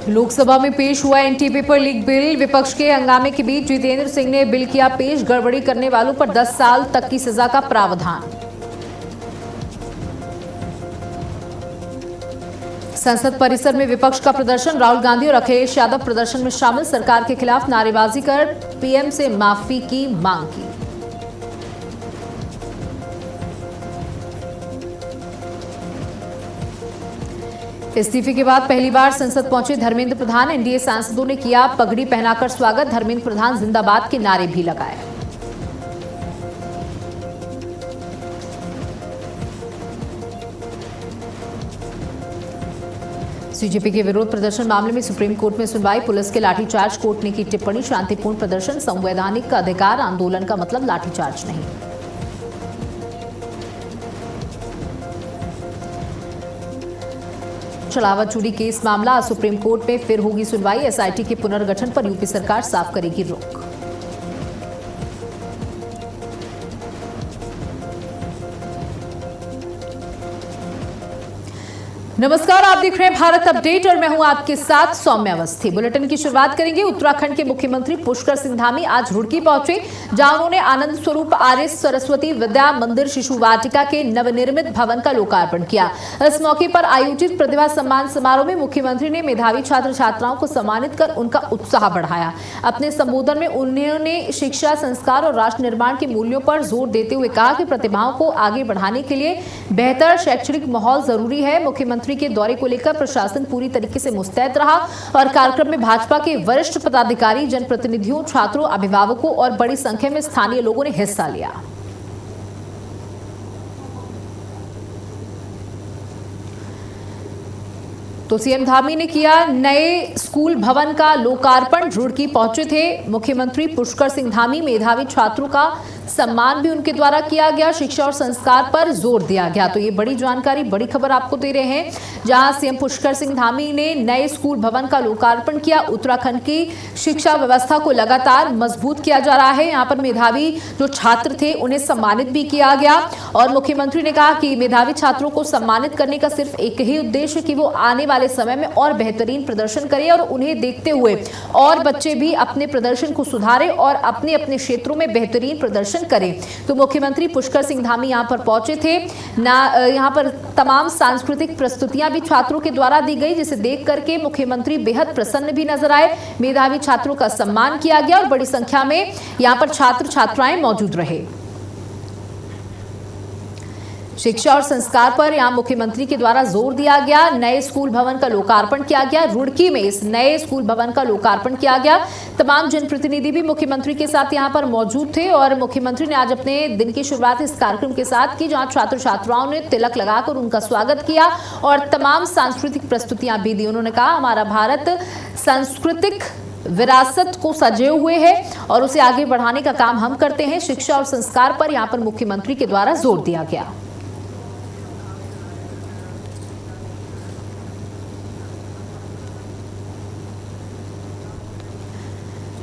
लोकसभा में पेश हुआ एंटी पेपर लीक बिल। विपक्ष के हंगामे के बीच जितेंद्र सिंह ने बिल किया पेश। गड़बड़ी करने वालों पर 10 साल तक की सजा का प्रावधान। संसद परिसर में विपक्ष का प्रदर्शन। राहुल गांधी और अखिलेश यादव प्रदर्शन में शामिल। सरकार के खिलाफ नारेबाजी कर पीएम से माफी की मांग की। इस्तीफे के बाद पहली बार संसद पहुंचे धर्मेंद्र प्रधान। एनडीए सांसदों ने किया पगड़ी पहनाकर स्वागत। धर्मेंद्र प्रधान जिंदाबाद के नारे भी लगाए। सीजेपी के विरोध प्रदर्शन मामले में सुप्रीम कोर्ट में सुनवाई। पुलिस के लाठीचार्ज, कोर्ट ने की टिप्पणी। शांतिपूर्ण प्रदर्शन संवैधानिक अधिकार। आंदोलन का मतलब लाठीचार्ज नहीं। छलावा चोरी केस मामला। आज सुप्रीम कोर्ट में फिर होगी सुनवाई। एसआईटी के पुनर्गठन पर यूपी सरकार साफ करेगी रोक। नमस्कार, आप देख रहे हैं भारत अपडेट और मैं हूं आपके साथ सौम्य अवस्थी। बुलेटिन की शुरुआत करेंगे। उत्तराखंड के मुख्यमंत्री पुष्कर सिंह धामी आज रुड़की पहुंचे, जहां उन्होंने आनंद स्वरूप आर्य सरस्वती विद्या मंदिर शिशु वाटिका के नवनिर्मित भवन का लोकार्पण किया। इस मौके पर आयोजित प्रतिभा सम्मान समारोह में मुख्यमंत्री ने मेधावी छात्र छात्राओं को सम्मानित कर उनका उत्साह बढ़ाया। अपने संबोधन में उन्होंने शिक्षा, संस्कार और राष्ट्र निर्माण के मूल्यों पर जोर देते हुए कहा कि प्रतिभाओं को आगे बढ़ाने के लिए बेहतर शैक्षणिक माहौल जरूरी है। मुख्यमंत्री के दौरे को लेकर प्रशासन पूरी तरीके से मुस्तैद रहा और कार्यक्रम में भाजपा के वरिष्ठ पदाधिकारी, जनप्रतिनिधियों, छात्रों, अभिभावकों और बड़ी संख्या में स्थानीय लोगों ने हिस्सा लिया। तो सीएम धामी ने किया नए स्कूल भवन का लोकार्पण। रुड़की पहुंचे थे मुख्यमंत्री पुष्कर सिंह धामी। मेधावी छात्रों का सम्मान भी उनके द्वारा किया गया। शिक्षा और संस्कार पर जोर दिया गया। तो ये बड़ी जानकारी, बड़ी खबर आपको दे रहे हैं, जहां सीएम पुष्कर सिंह धामी ने नए स्कूल भवन का लोकार्पण किया। उत्तराखंड की शिक्षा व्यवस्था को लगातार मजबूत किया जा रहा है। यहाँ पर मेधावी जो छात्र थे उन्हें सम्मानित भी किया गया और मुख्यमंत्री ने कहा कि मेधावी छात्रों को सम्मानित करने का सिर्फ एक ही उद्देश्य कि वो आने वाले समय में और बेहतरीन प्रदर्शन करें और उन्हें देखते हुए और बच्चे भी अपने प्रदर्शन को सुधारें और अपने अपने क्षेत्रों में बेहतरीन प्रदर्शन करें। तो मुख्यमंत्री पुष्कर सिंह धामी यहां पर पहुंचे थे। यहां पर तमाम सांस्कृतिक प्रस्तुतियां भी छात्रों के द्वारा दी गई, जिसे देख करके मुख्यमंत्री बेहद प्रसन्न भी नजर आए। मेधावी छात्रों का सम्मान किया गया और बड़ी संख्या में यहां पर छात्र छात्राएं मौजूद रहे। शिक्षा और संस्कार पर यहां मुख्यमंत्री के द्वारा जोर दिया गया। नए स्कूल भवन का लोकार्पण किया गया। रुड़की में इस नए स्कूल भवन का लोकार्पण किया गया। तमाम जनप्रतिनिधि भी मुख्यमंत्री के साथ यहां पर मौजूद थे और मुख्यमंत्री ने आज अपने दिन की शुरुआत इस कार्यक्रम के साथ की, जहां छात्र छात्राओं ने तिलक लगाकर उनका स्वागत किया और तमाम सांस्कृतिक प्रस्तुतियां भी दी। उन्होंने कहा, हमारा भारत सांस्कृतिक विरासत को सजे हुए है और उसे आगे बढ़ाने का काम हम करते हैं। शिक्षा और संस्कार पर यहां पर मुख्यमंत्री के द्वारा जोर दिया गया।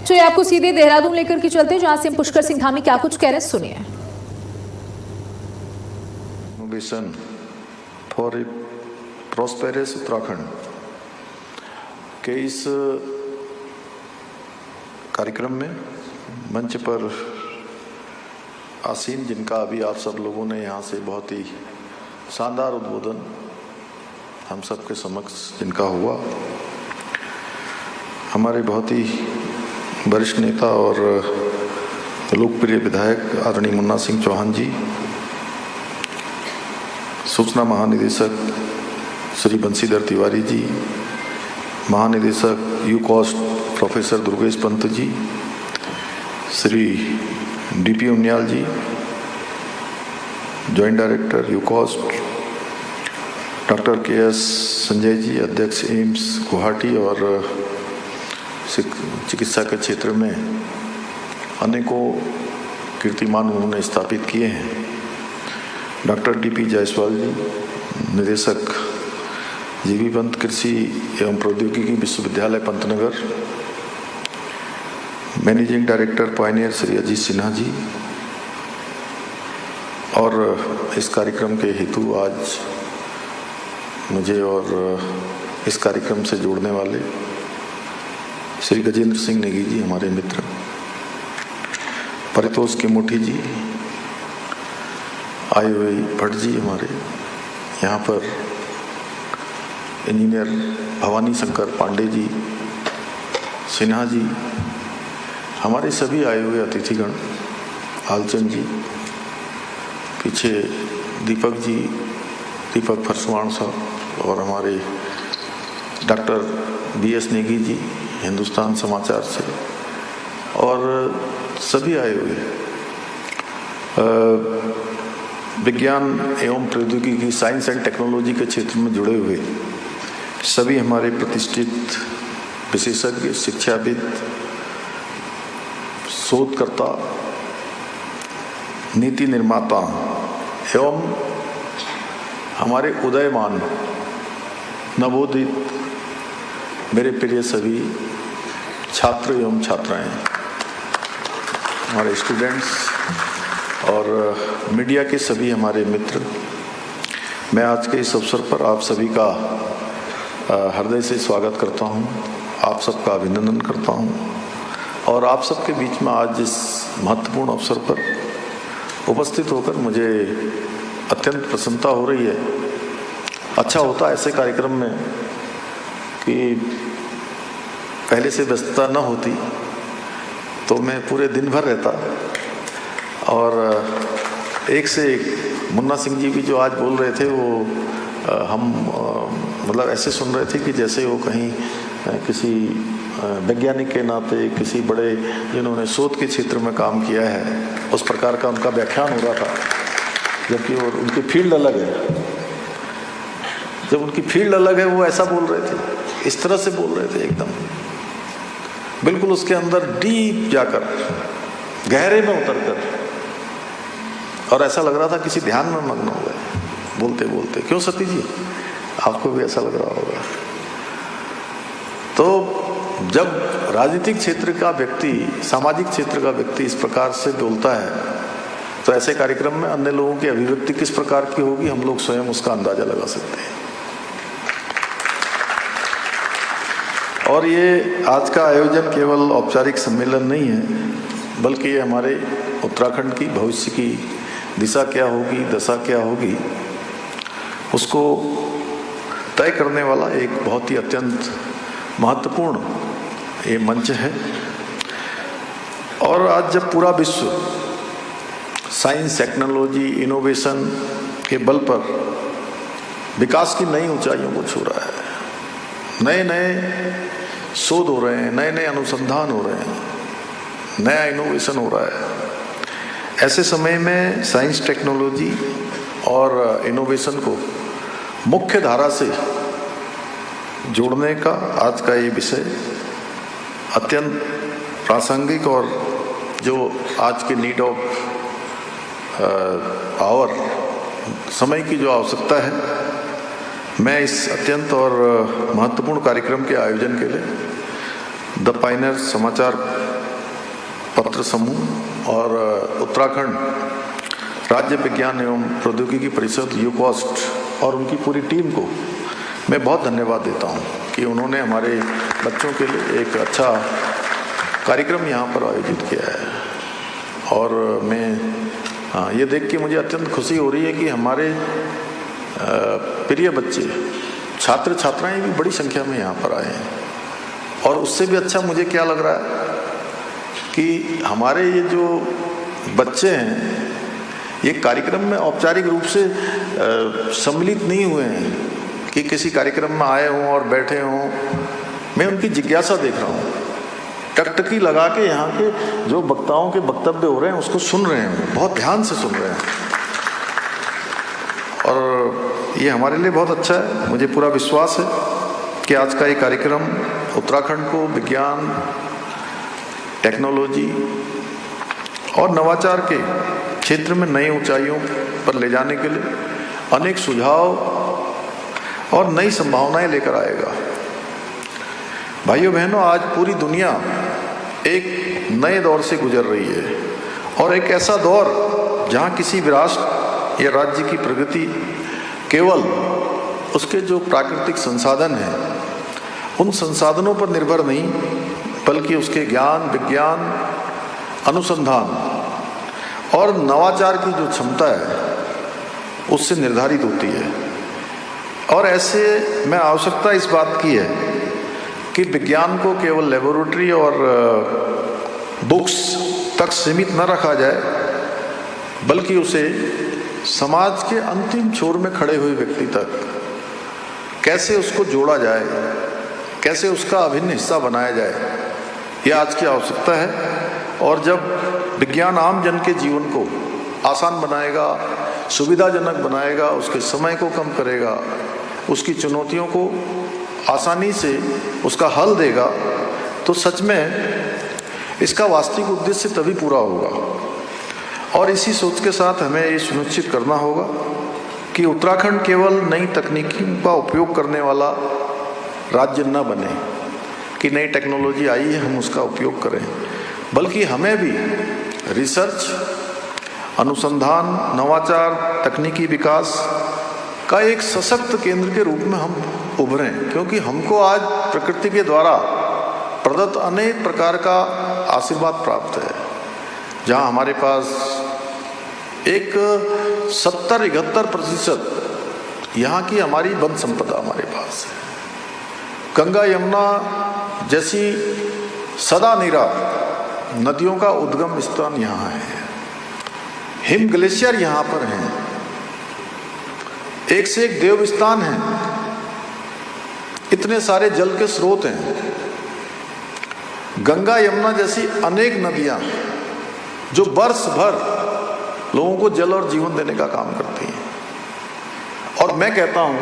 तो ये आपको सीधे देहरादून लेकर के चलते, जहां से पुष्कर सिंह धामी क्या कुछ कह रहे हैं, सुनिए। Vision for a prosperous Uttarakhand के इस कार्यक्रम में मंच पर आसीन, जिनका अभी आप सब लोगों ने यहाँ से बहुत ही शानदार उद्बोधन हम सबके समक्ष जिनका हुआ, हमारे बहुत ही वरिष्ठ नेता और लोकप्रिय विधायक आदरणीय मुन्ना सिंह चौहान जी, सूचना महानिदेशक श्री बंशीधर तिवारी जी, महानिदेशक UCOST professor Durgesh Pant ji, Shri DP Uniyal ji, joint director UCOST, doctor KS. Sanjay ji, अध्यक्ष एम्स गुवाहाटी और चिकित्सा के क्षेत्र में अनेकों कीर्तिमान उन्होंने स्थापित किए हैं। Doctor DP. जायसवाल जी, निदेशक जीवी पंत कृषि एवं प्रौद्योगिकी विश्वविद्यालय Pantnagar, managing director Pioneer Shri Ajit Sinha ji, और इस कार्यक्रम के हेतु आज मुझे और इस कार्यक्रम से जोड़ने वाले श्री गजेंद्र सिंह नेगी जी, हमारे मित्र, परितोष केमोठी जी, आए हुए भट्ट जी, हमारे यहाँ पर इंजीनियर भवानी शंकर पांडे जी, सिन्हा जी, हमारे सभी आए हुए अतिथिगण, हालचंद जी, पीछे दीपक जी, दीपक फरसवाण साहब, और हमारे डॉक्टर BS नेगी जी हिंदुस्तान समाचार से, और सभी आए हुए विज्ञान एवं प्रौद्योगिकी, साइंस एंड टेक्नोलॉजी के क्षेत्र में जुड़े हुए सभी हमारे प्रतिष्ठित विशेषज्ञ, शिक्षाविद, शोधकर्ता, नीति निर्माता एवं हमारे उदयमान नवोदित मेरे प्रिय सभी छात्र एवं छात्राएं, हमारे स्टूडेंट्स और मीडिया के सभी हमारे मित्र, मैं आज के इस अवसर पर आप सभी का हृदय से स्वागत करता हूं, आप सबका अभिनंदन करता हूं, और आप सबके बीच में आज इस महत्वपूर्ण अवसर पर उपस्थित होकर मुझे अत्यंत प्रसन्नता हो रही है। अच्छा होता ऐसे कार्यक्रम में कि पहले से व्यस्तता न होती तो मैं पूरे दिन भर रहता, और एक से एक मुन्ना सिंह जी भी जो आज बोल रहे थे वो हम मतलब ऐसे सुन रहे थे कि जैसे वो कहीं किसी वैज्ञानिक के नाते, किसी बड़े जिन्होंने शोध के क्षेत्र में काम किया है, उस प्रकार का उनका व्याख्यान हो रहा था, जबकि वो उनकी फील्ड अलग है। जब उनकी फील्ड अलग है वो ऐसा बोल रहे थे, इस तरह से बोल रहे थे, एकदम बिल्कुल उसके अंदर डीप जाकर, गहरे में उतरकर, और ऐसा लग रहा था किसी ध्यान में मग्न हो गए बोलते बोलते। क्यों सती जी, आपको भी ऐसा लग रहा होगा? तो जब राजनीतिक क्षेत्र का व्यक्ति, सामाजिक क्षेत्र का व्यक्ति इस प्रकार से बोलता है, तो ऐसे कार्यक्रम में अन्य लोगों की अभिव्यक्ति किस प्रकार की होगी, हम लोग स्वयं उसका अंदाजा लगा सकते हैं। और ये आज का आयोजन केवल औपचारिक सम्मेलन नहीं है, बल्कि ये हमारे उत्तराखंड की भविष्य की दिशा क्या होगी, दशा क्या होगी, उसको तय करने वाला एक बहुत ही अत्यंत महत्वपूर्ण ये मंच है। और आज जब पूरा विश्व साइंस, टेक्नोलॉजी, इनोवेशन के बल पर विकास की नई ऊंचाइयों को छू रहा है, नए नए शोध हो रहे हैं, नए नए अनुसंधान हो रहे हैं, नया इनोवेशन हो रहा है, ऐसे समय में साइंस, टेक्नोलॉजी और इनोवेशन को मुख्य धारा से जोड़ने का आज का ये विषय अत्यंत प्रासंगिक, और जो आज के नीड ऑफ आवर, समय की जो आवश्यकता है, मैं इस अत्यंत और महत्वपूर्ण कार्यक्रम के आयोजन के लिए द पायनियर समाचार पत्र समूह और उत्तराखंड राज्य विज्ञान एवं प्रौद्योगिकी परिषद यूकॉस्ट और उनकी पूरी टीम को मैं बहुत धन्यवाद देता हूं कि उन्होंने हमारे बच्चों के लिए एक अच्छा कार्यक्रम यहाँ पर आयोजित किया है। और मैं ये देख के मुझे अत्यंत खुशी हो रही है कि हमारे प्रिय बच्चे, छात्र छात्राएं भी बड़ी संख्या में यहाँ पर आए हैं। और उससे भी अच्छा मुझे क्या लग रहा है कि हमारे ये जो बच्चे हैं, ये कार्यक्रम में औपचारिक रूप से सम्मिलित नहीं हुए हैं कि किसी कार्यक्रम में आए हों और बैठे हों। मैं उनकी जिज्ञासा देख रहा हूँ, टकटकी लगा के यहाँ के जो वक्ताओं के वक्तव्य हो रहे हैं उसको सुन रहे हैं, बहुत ध्यान से सुन रहे हैं, और ये हमारे लिए बहुत अच्छा है। मुझे पूरा विश्वास है कि आज का ये कार्यक्रम उत्तराखंड को विज्ञान, टेक्नोलॉजी और नवाचार के क्षेत्र में नई ऊंचाइयों पर ले जाने के लिए अनेक सुझाव और नई संभावनाएं लेकर आएगा। भाइयों बहनों, आज पूरी दुनिया एक नए दौर से गुजर रही है, और एक ऐसा दौर जहां किसी भी राष्ट्र या राज्य की प्रगति केवल उसके जो प्राकृतिक संसाधन हैं उन संसाधनों पर निर्भर नहीं, बल्कि उसके ज्ञान, विज्ञान, अनुसंधान और नवाचार की जो क्षमता है उससे निर्धारित होती है। और ऐसे में आवश्यकता इस बात की है कि विज्ञान को केवल लेबोरेटरी और बुक्स तक सीमित न रखा जाए, बल्कि उसे समाज के अंतिम छोर में खड़े हुए व्यक्ति तक कैसे उसको जोड़ा जाए, कैसे उसका अभिन्न हिस्सा बनाया जाए, यह आज की आवश्यकता है। और जब विज्ञान आम जन के जीवन को आसान बनाएगा, सुविधाजनक बनाएगा, उसके समय को कम करेगा, उसकी चुनौतियों को आसानी से उसका हल देगा, तो सच में इसका वास्तविक उद्देश्य तभी पूरा होगा। और इसी सोच के साथ हमें ये सुनिश्चित करना होगा कि उत्तराखंड केवल नई तकनीकों का उपयोग करने वाला राज्य न बने कि नई टेक्नोलॉजी आई है हम उसका उपयोग करें, बल्कि हमें भी रिसर्च, अनुसंधान, नवाचार, तकनीकी विकास का एक सशक्त केंद्र के रूप में हम उभरें। क्योंकि हमको आज प्रकृति के द्वारा प्रदत्त अनेक प्रकार का आशीर्वाद प्राप्त है, जहां हमारे पास एक 70-71% यहाँ की हमारी वन संपदा हमारे पास है। गंगा, यमुना जैसी सदा निरा नदियों का उद्गम स्थान यहाँ है, हिम ग्लेशियर यहाँ पर हैं, एक से एक देव स्थान है, इतने सारे जल के स्रोत हैं। गंगा, यमुना जैसी अनेक नदियाँ जो वर्ष भर लोगों को जल और जीवन देने का काम करती हैं। और मैं कहता हूँ,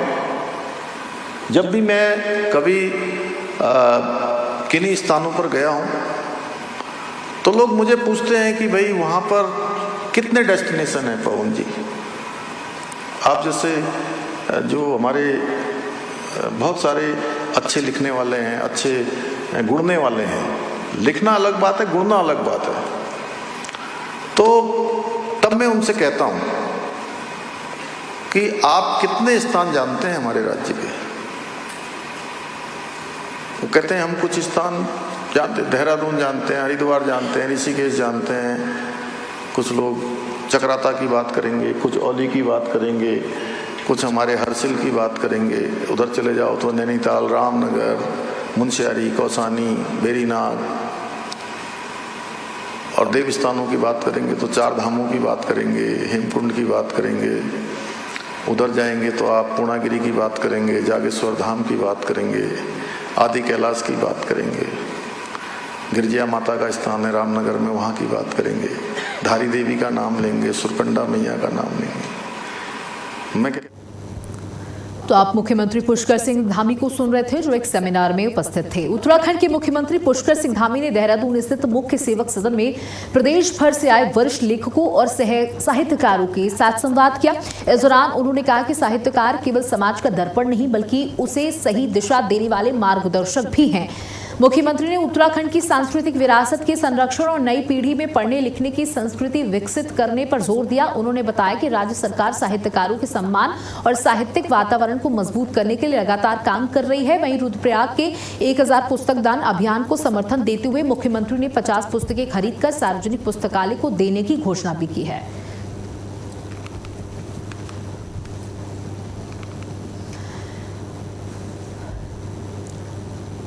जब भी मैं कभी किन्हीं स्थानों पर गया हूँ तो लोग मुझे पूछते हैं कि भाई वहाँ पर कितने डेस्टिनेशन हैं पवन जी। आप जैसे जो हमारे बहुत सारे अच्छे लिखने वाले हैं, अच्छे गुणने वाले हैं, लिखना अलग बात है, गुणना अलग बात है, तो तब मैं उनसे कहता हूँ कि आप कितने स्थान जानते हैं हमारे राज्य के। वो कहते हैं हम कुछ स्थान जानते, देहरादून जानते हैं, हरिद्वार जानते हैं, ऋषिकेश जानते हैं, कुछ लोग चक्राता की बात करेंगे, कुछ औली की बात करेंगे, कुछ हमारे हरसिल की बात करेंगे, उधर चले जाओ तो नैनीताल, रामनगर, मुंशियारी, कौसानी, बेरीनाग, और देव स्थानों की बात करेंगे तो चार धामों की बात करेंगे, हेमकुंड की बात करेंगे, उधर जाएंगे तो आप पूर्णागिरी की बात करेंगे, जागेश्वर धाम की बात करेंगे, आदि कैलाश की बात करेंगे, गिरजिया माता का स्थान है रामनगर में, वहाँ की बात करेंगे, धारी देवी का नाम लेंगे, सुरकंडा मैया का नाम लेंगे। मैं तो आप मुख्यमंत्री पुष्कर सिंह धामी को सुन रहे थे, जो एक सेमिनार में उपस्थित थे। उत्तराखंड के मुख्यमंत्री पुष्कर सिंह धामी ने देहरादून स्थित मुख्य सेवक सदन में प्रदेश भर से आए वरिष्ठ लेखकों और साहित्यकारों के साथ संवाद किया। इस दौरान उन्होंने कहा कि साहित्यकार केवल समाज का दर्पण नहीं, बल्कि उसे सही दिशा देने वाले मार्गदर्शक भी हैं। मुख्यमंत्री ने उत्तराखंड की सांस्कृतिक विरासत के संरक्षण और नई पीढ़ी में पढ़ने लिखने की संस्कृति विकसित करने पर जोर दिया। उन्होंने बताया कि राज्य सरकार साहित्यकारों के सम्मान और साहित्यिक वातावरण को मजबूत करने के लिए लगातार काम कर रही है। वहीं रुद्रप्रयाग के 1000 पुस्तक दान अभियान को समर्थन देते हुए मुख्यमंत्री ने 50 पुस्तकें खरीदकर सार्वजनिक पुस्तकालय को देने की घोषणा भी की है।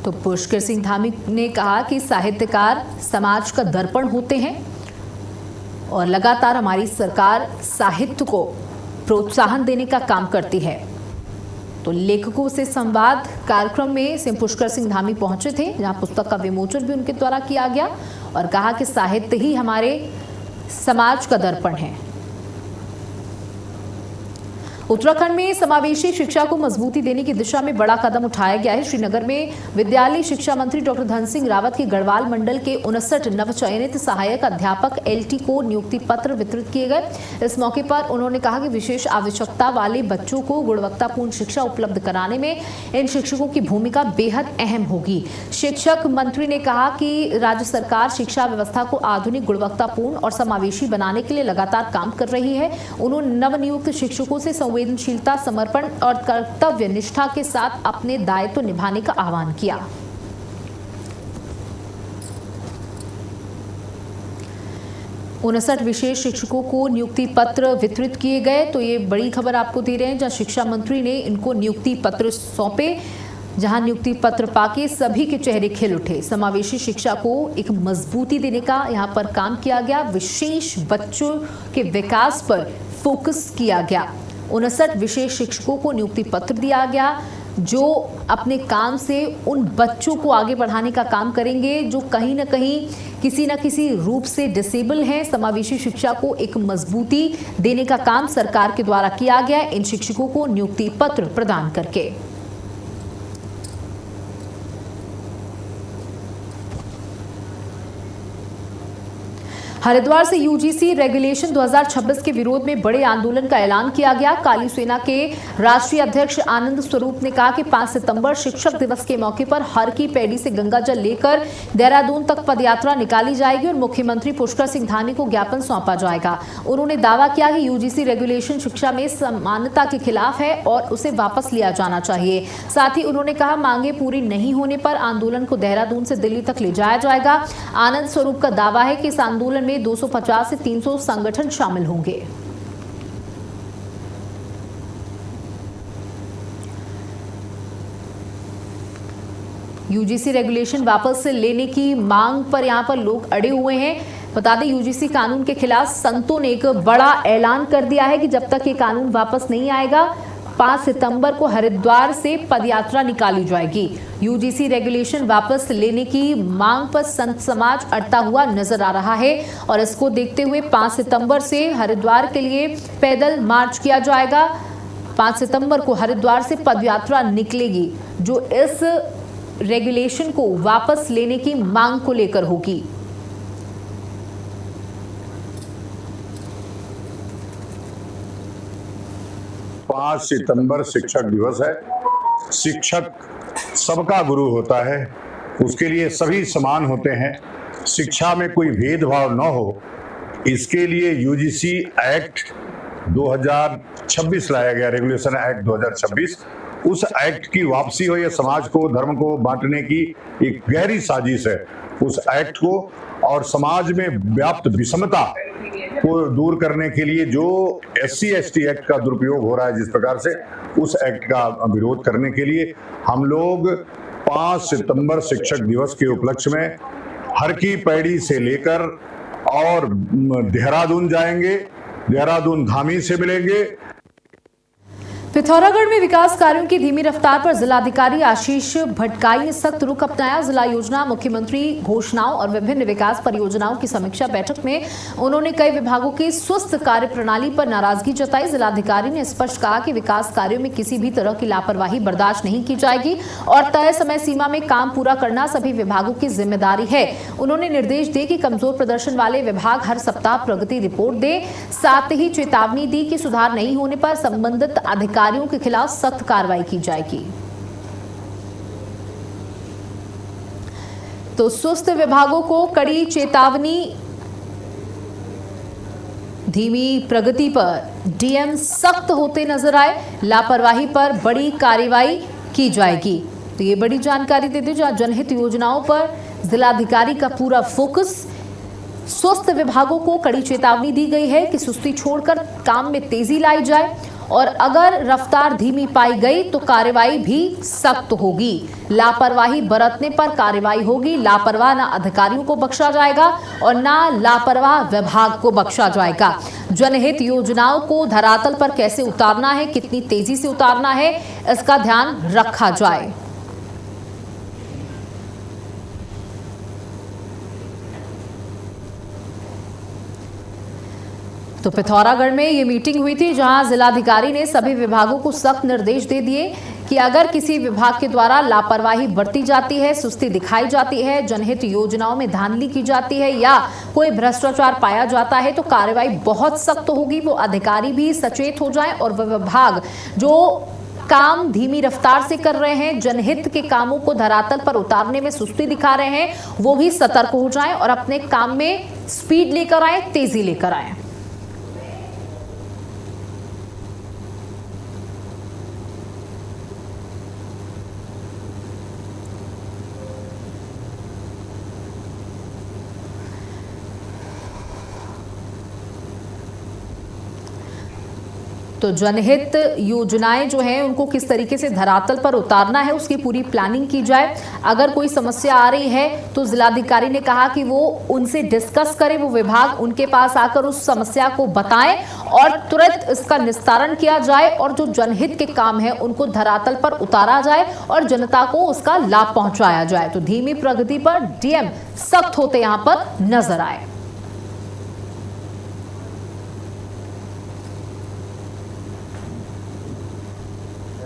तो पुष्कर सिंह धामी ने कहा कि साहित्यकार समाज का दर्पण होते हैं और लगातार हमारी सरकार साहित्य को प्रोत्साहन देने का काम करती है। तो लेखकों से संवाद कार्यक्रम में सिंह पुष्कर सिंह धामी पहुंचे थे, जहां पुस्तक का विमोचन भी उनके द्वारा किया गया और कहा कि साहित्य ही हमारे समाज का दर्पण है। उत्तराखंड में समावेशी शिक्षा को मजबूती देने की दिशा में बड़ा कदम उठाया गया है। श्रीनगर में विद्यालय शिक्षा मंत्री डॉक्टर धन सिंह रावत के गढ़वाल मंडल के 59 नवचयनित सहायक अध्यापक एलटी को नियुक्ति पत्र वितरित किए गए। इस मौके पर उन्होंने कहा कि विशेष आवश्यकता वाले बच्चों को गुणवत्तापूर्ण शिक्षा उपलब्ध कराने में इन शिक्षकों की भूमिका बेहद अहम होगी। शिक्षक मंत्री ने कहा कि राज्य सरकार शिक्षा व्यवस्था को आधुनिक, गुणवत्तापूर्ण और समावेशी बनाने के लिए लगातार काम कर रही है। उन्होंने नवनियुक्त शिक्षकों से संवेदनशीलता, समर्पण और कर्तव्य निष्ठा के साथ अपने दायित्व निभाने का आह्वान किया। 59 विशेष शिक्षकों को नियुक्ति पत्र वितरित किए गए। तो ये बड़ी खबर आपको दे रहे हैं, जहां शिक्षा मंत्री ने इनको नियुक्ति पत्र सौंपे, जहां नियुक्ति पत्र पाके सभी के चेहरे खिल उठे। समावेशी शिक्षा को एक मजबूती देने का यहां पर काम किया गया। विशेष बच्चों के विकास पर फोकस किया गया। 59 विशेष शिक्षकों को नियुक्ति पत्र दिया गया, जो अपने काम से उन बच्चों को आगे बढ़ाने का काम करेंगे जो कहीं ना कहीं किसी न किसी रूप से डिसेबल हैं। समावेशी शिक्षा को एक मजबूती देने का काम सरकार के द्वारा किया गया इन शिक्षकों को नियुक्ति पत्र प्रदान करके। हरिद्वार से यूजीसी रेगुलेशन 2026 के विरोध में बड़े आंदोलन का ऐलान किया गया। काली सेना के राष्ट्रीय अध्यक्ष आनंद स्वरूप ने कहा कि 5 सितंबर शिक्षक दिवस के मौके पर हर की पैड़ी से गंगा जल लेकर देहरादून तक पदयात्रा निकाली जाएगी और मुख्यमंत्री पुष्कर सिंह धामी को ज्ञापन सौंपा जाएगा। उन्होंने दावा किया कि यूजीसी रेगुलेशन शिक्षा में समानता के खिलाफ है और उसे वापस लिया जाना चाहिए। साथ ही उन्होंने कहा, मांगे पूरी नहीं होने पर आंदोलन को देहरादून से दिल्ली तक ले जाया जाएगा। आनंद स्वरूप का दावा है कि इस आंदोलन में 250 से 300 संगठन शामिल होंगे। यूजीसी रेगुलेशन वापस लेने की मांग पर यहां पर लोग अड़े हुए हैं। बता दें, यूजीसी कानून के खिलाफ संतों ने एक बड़ा ऐलान कर दिया है कि जब तक ये कानून वापस नहीं आएगा 5 सितंबर को हरिद्वार से पदयात्रा निकाली जाएगी। यूजीसी रेगुलेशन वापस लेने की मांग पर संत समाज अड़ता हुआ नजर आ रहा है और इसको देखते हुए 5 सितंबर से हरिद्वार के लिए पैदल मार्च किया जाएगा। 5 सितंबर को हरिद्वार से पदयात्रा निकलेगी जो इस रेगुलेशन को वापस लेने की मांग को लेकर होगी। पाँच सितंबर शिक्षक दिवस है। शिक्षक सबका गुरु होता है, उसके लिए सभी समान होते हैं। शिक्षा में कोई भेदभाव न हो, इसके लिए यूजीसी एक्ट 2026 लाया गया, रेगुलेशन एक्ट 2026। उस एक्ट की वापसी हो, यह समाज को, धर्म को बांटने की एक गहरी साजिश है। उस एक्ट को और समाज में व्याप्त विषमता को दूर करने के लिए जो SC/ST एक्ट का दुरुपयोग हो रहा है जिस प्रकार से, उस एक्ट का विरोध करने के लिए हम लोग 5 सितंबर शिक्षक दिवस के उपलक्ष्य में हर की पैड़ी से लेकर और देहरादून जाएंगे, देहरादून धामी से मिलेंगे। पिथौरागढ़ में विकास कार्यों की धीमी रफ्तार पर जिलाधिकारी आशीष भटकाई ने सख्त रुख अपनाया। जिला योजना, मुख्यमंत्री घोषणाओं और विभिन्न विकास परियोजनाओं की समीक्षा बैठक में उन्होंने कई विभागों की स्वस्थ कार्य प्रणाली पर नाराजगी जताई। जिलाधिकारी ने स्पष्ट कहा कि विकास कार्यों में किसी भी तरह की लापरवाही बर्दाश्त नहीं की जाएगी और तय समय सीमा में काम पूरा करना सभी विभागों की जिम्मेदारी है। उन्होंने निर्देश दिए कि कमजोर प्रदर्शन वाले विभाग हर सप्ताह प्रगति रिपोर्ट दे। साथ ही चेतावनी दी कि सुधार नहीं होने पर संबंधित अधिकारियों के खिलाफ सख्त कार्रवाई की जाएगी। तो सुस्त विभागों को कड़ी चेतावनी। धीमी प्रगति पर डीएम सख्त होते नजर आए, लापरवाही पर बड़ी कार्रवाई की जाएगी। तो ये बड़ी जानकारी देते जहां जनहित योजनाओं पर जिलाधिकारी का पूरा फोकस। स्वस्थ विभागों को कड़ी चेतावनी दी गई है कि सुस्ती छोड़कर काम में तेजी लाई जाए और अगर रफ्तार धीमी पाई गई तो कार्रवाई भी सख्त होगी। लापरवाही बरतने पर कार्रवाई होगी। लापरवाह ना अधिकारियों को बख्शा जाएगा और ना लापरवाह विभाग को बख्शा जाएगा। जनहित योजनाओं को धरातल पर कैसे उतारना है, कितनी तेजी से उतारना है, इसका ध्यान रखा जाए। तो पिथौरागढ़ में ये मीटिंग हुई थी जहां जिलाधिकारी ने सभी विभागों को सख्त निर्देश दे दिए कि अगर किसी विभाग के द्वारा लापरवाही बरती जाती है, सुस्ती दिखाई जाती है, जनहित योजनाओं में धांधली की जाती है या कोई भ्रष्टाचार पाया जाता है तो कार्रवाई बहुत सख्त होगी। वो अधिकारी भी सचेत हो जाएं और वह विभाग जो काम धीमी रफ्तार से कर रहे हैं, जनहित के कामों को धरातल पर उतारने में सुस्ती दिखा रहे हैं, वो भी सतर्क हो जाएं और अपने काम में स्पीड लेकर आए, तेजी लेकर आए। तो जनहित योजनाएं जो हैं उनको किस तरीके से धरातल पर उतारना है उसकी पूरी प्लानिंग की जाए। अगर कोई समस्या आ रही है तो जिलाधिकारी ने कहा कि वो उनसे डिस्कस करें, वो विभाग उनके पास आकर उस समस्या को बताएं और तुरंत इसका निस्तारण किया जाए और जो जनहित के काम है उनको धरातल पर उतारा जाए और जनता को उसका लाभ पहुंचाया जाए। तो धीमी प्रगति पर डीएम सख्त होते यहां पर नजर आए।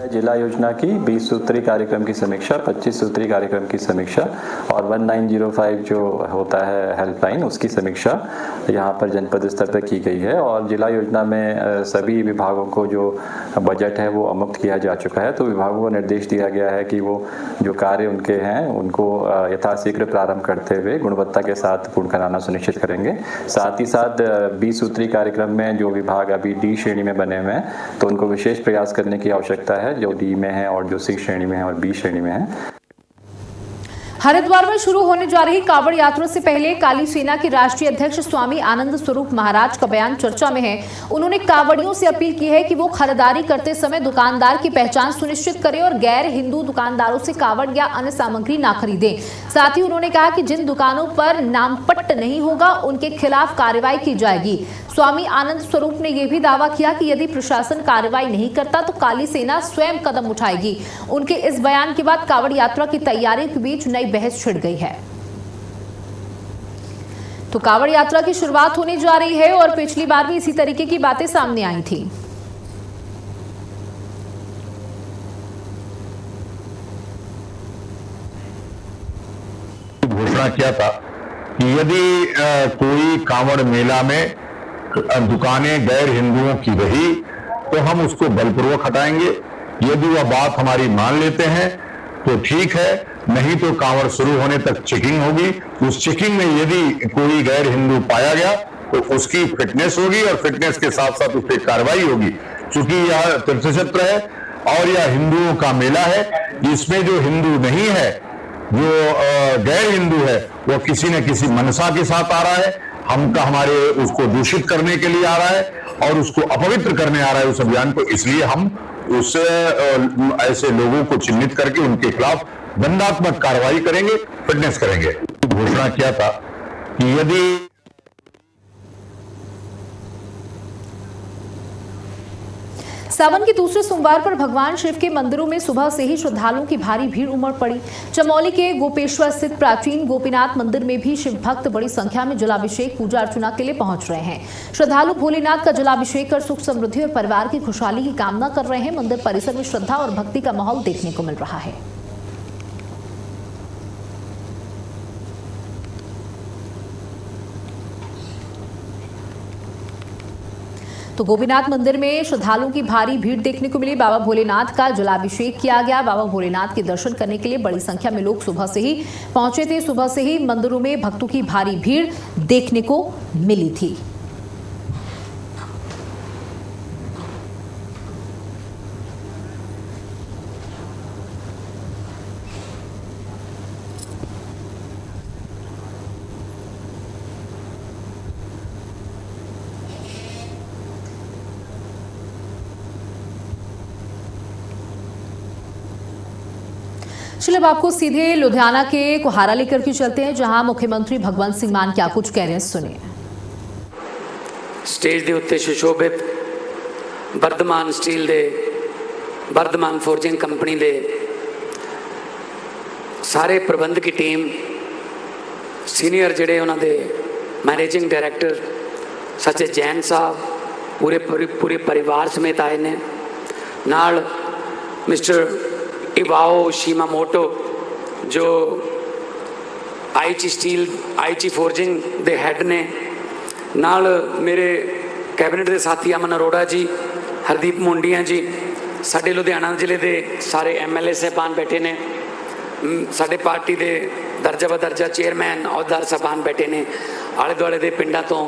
जिला योजना की 20 सूत्री कार्यक्रम की समीक्षा, 25 सूत्री कार्यक्रम की समीक्षा और 1905 जो होता है हेल्पलाइन उसकी समीक्षा यहाँ पर जनपद स्तर पर की गई है। और जिला योजना में सभी विभागों को जो बजट है वो अमुक्त किया जा चुका है। तो विभागों को निर्देश दिया गया है कि वो जो कार्य उनके हैं उनको यथाशीघ्र प्रारंभ करते हुए गुणवत्ता के साथ पूर्ण कराना सुनिश्चित करेंगे। साथ ही साथ 20 सूत्री कार्यक्रम में जो विभाग अभी डी श्रेणी में बने हुए हैं तो उनको विशेष प्रयास करने की आवश्यकता है, जो डी में है और जो सी श्रेणी में है और बी श्रेणी में है। हरिद्वार में शुरू होने जा रही कांवड़ यात्रा से पहले काली सेना के राष्ट्रीय अध्यक्ष स्वामी आनंद स्वरूप महाराज का बयान चर्चा में है। उन्होंने कांवड़ियों से अपील की है कि वो खरीदारी करते समय दुकानदार की पहचान सुनिश्चित करें और गैर हिंदू दुकानदारों से कांवड़ या अन्य सामग्री ना खरीदें। साथ ही उन्होंने कहा कि जिन दुकानों पर नामपट्ट नहीं होगा उनके खिलाफ कार्रवाई की जाएगी। स्वामी आनंद स्वरूप ने यह भी दावा किया कि यदि प्रशासन कार्रवाई नहीं करता तो काली सेना स्वयं कदम उठाएगी। उनके इस बयान के बाद कांवड़ यात्रा की तैयारियों के बीच नई बहस छिड़ गई है। तो कांवड़ यात्रा की शुरुआत होने जा रही है और पिछली बार भी इसी तरीके की बातें सामने आई थी। घोषणा किया था कि यदि कोई कांवड़ मेला में दुकानें गैर हिंदुओं की रही तो हम उसको बलपूर्वक हटाएंगे। यदि वह बात हमारी मान लेते हैं तो ठीक है, नहीं तो कांवड़ शुरू होने तक चेकिंग होगी। उस चेकिंग में यदि कोई गैर हिंदू पाया गया तो उसकी फिटनेस होगी और फिटनेस के साथ साथ उस पर कार्रवाई होगी। क्योंकि यह तीर्थ क्षेत्र है और यह हिंदुओं का मेला है। इसमें जो हिंदू नहीं है, जो गैर हिंदू है, वो किसी न किसी मनसा के साथ आ रहा है, हमारे उसको दूषित करने के लिए आ रहा है और उसको अपवित्र करने आ रहा है उस अभियान को। इसलिए हम उस ऐसे लोगों को चिन्हित करके उनके खिलाफ दंडात्मक कार्रवाई करेंगे, फिटनेस करेंगे। घोषणा किया था कि यदि सावन के दूसरे सोमवार पर भगवान शिव के मंदिरों में सुबह से ही श्रद्धालुओं की भारी भीड़ उमड़ पड़ी। चमोली के गोपेश्वर स्थित प्राचीन गोपीनाथ मंदिर में भी शिव भक्त बड़ी संख्या में जलाभिषेक पूजा अर्चना के लिए पहुंच रहे हैं। श्रद्धालु भोलेनाथ का जलाभिषेक कर सुख समृद्धि और परिवार की खुशहाली की कामना कर रहे हैं। मंदिर परिसर में श्रद्धा और भक्ति का माहौल देखने को मिल रहा है। तो गोपीनाथ मंदिर में श्रद्धालुओं की भारी भीड़ देखने को मिली। बाबा भोलेनाथ का जलाभिषेक किया गया। बाबा भोलेनाथ के दर्शन करने के लिए बड़ी संख्या में लोग सुबह से ही पहुंचे थे। सुबह से ही मंदिरों में भक्तों की भारी भीड़ देखने को मिली थी। चलिए अब आपको सीधे लुधियाना के कुहारा लेकर के चलते हैं, जहां मुख्यमंत्री भगवंत सिंह मान क्या कुछ कह रहे हैं, सुनिए। स्टेज के उत्ते सुशोभित वर्धमान स्टील दे वर्धमान फोर्जिंग कंपनी दे सारे प्रबंध की टीम, सीनियर जिहड़े उन्हां दे मैनेजिंग डायरैक्टर सचे जैन साहब पूरे परिवार समेत आए ने। नाल मिस्टर इवाओ शिमामोटो जो आईची स्टील आईची फोर्जिंग दे हैड ने। नाल मेरे कैबिनेट के साथी अमन अरोड़ा जी, हरदीप मुंडिया जी, साडे लुधियाना जिले के सारे MLA साहबान बैठे ने, साडे पार्टी के दर्जा ब दर्जा चेयरमैन अहुदेदार साहबान बैठे ने, आले दुआले के पिंडों तो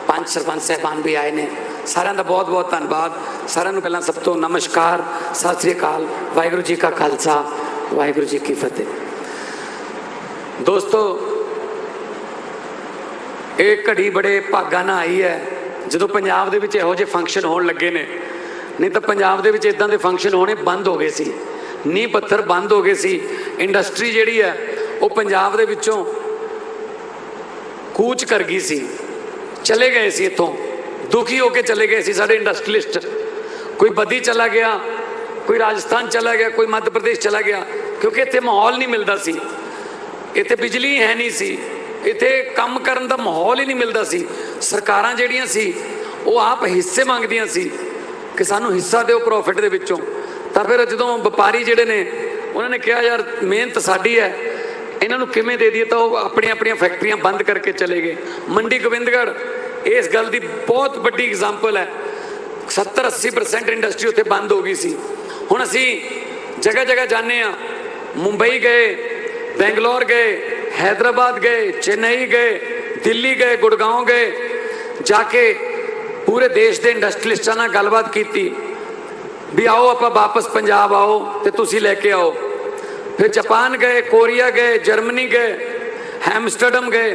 5 सरपंच साहबान भी आए ने। सारिਆਂ ਦਾ बहुत बहुत धन्यवाद। सारिਆਂ ਨੂੰ ਪਹਿਲਾਂ ਸਭ ਤੋਂ नमस्कार, सत श्री अकाल, वाहिगुरू जी का खालसा, वाहिगुरू जी की फतेह। दोस्तों, एक घड़ी बड़े भागा ना आई है जो पंजाब ਦੇ ਵਿੱਚ ਇਹੋ ਜਿਹੇ फंक्शन होने लगे ने नहीं तो पंजाब दे विच इदां दे फंक्शन होने बंद हो गए सी, नींह पत्थर बंद हो गए सी। इंडस्ट्री जिहड़ी है वो पंजाब दे विचों कूच कर गई सी, चले गए सी इत्थों, दुखी होके चले गए सी साडे इंडस्ट्रीलिस्ट। कोई बद्दी चला गया, कोई राजस्थान चला गया, कोई मध्य प्रदेश चला गया, क्योंकि इत्थे माहौल नहीं मिलता सी, इत्थे बिजली है नहीं सी, इत्थे काम करन दा माहौल ही नहीं मिलता सी। सरकारां जिहड़ियां सी वो आप हिस्से मंगदियां सी कि सानू हिस्सा दिओ प्रॉफिट दे विचों। तां फिर जदों वपारी जिहड़े ने उन्होंने ने कहा यार मेहनत साडी है, इन्हां नूं किवें दे दईए, तां वो अपणियां अपणियां फैक्ट्रियां बंद करके चले गए। मंडी गोबिंदगढ़ इस गल दी बहुत वड्डी एग्जाम्पल है, 70-80% इंडस्ट्री उत्थे बंद हो गई सी। हुण असीं जगह जगह जाने आ, मुंबई गए, बेंगलोर गए, हैदराबाद गए, चेन्नई गए, दिल्ली गए, गुड़गांव गए, जाके पूरे देश के इंडस्ट्रीलिस्टां नाल गलबात की भी आओ आप वापस पंजाब आओ तो तुसी लेके आओ। फिर जापान गए, कोरिया गए, जर्मनी गए, हैमस्टरडम गए,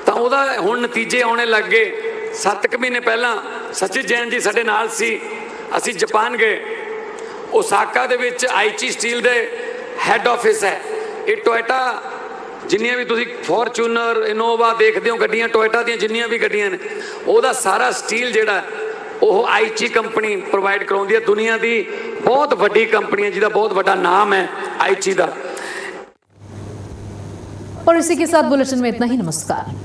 तो वह हुण नतीजे आने लग गए। 7 महीने पहला सचित जैन जी साडे नाल सी, असी जापान गए, ओसाका दे विच आईची स्टील दे हैड ऑफिस है। ये टोयोटा जिन्नियां भी तुसी फॉर्चूनर, इनोवा देखते हो गड्डियां, टोयोटा दी जिन्नियां भी गड्डियां ने, ओहदा सारा स्टील जिहड़ा ਉਹ आईची कंपनी प्रोवाइड कराउंदी है। दुनिया की बहुत वड्डी कंपनी है जिहदा बहुत वड्डा नाम है आईची दा। और इसी के साथ बुलेटिन में इतना ही। नमस्कार।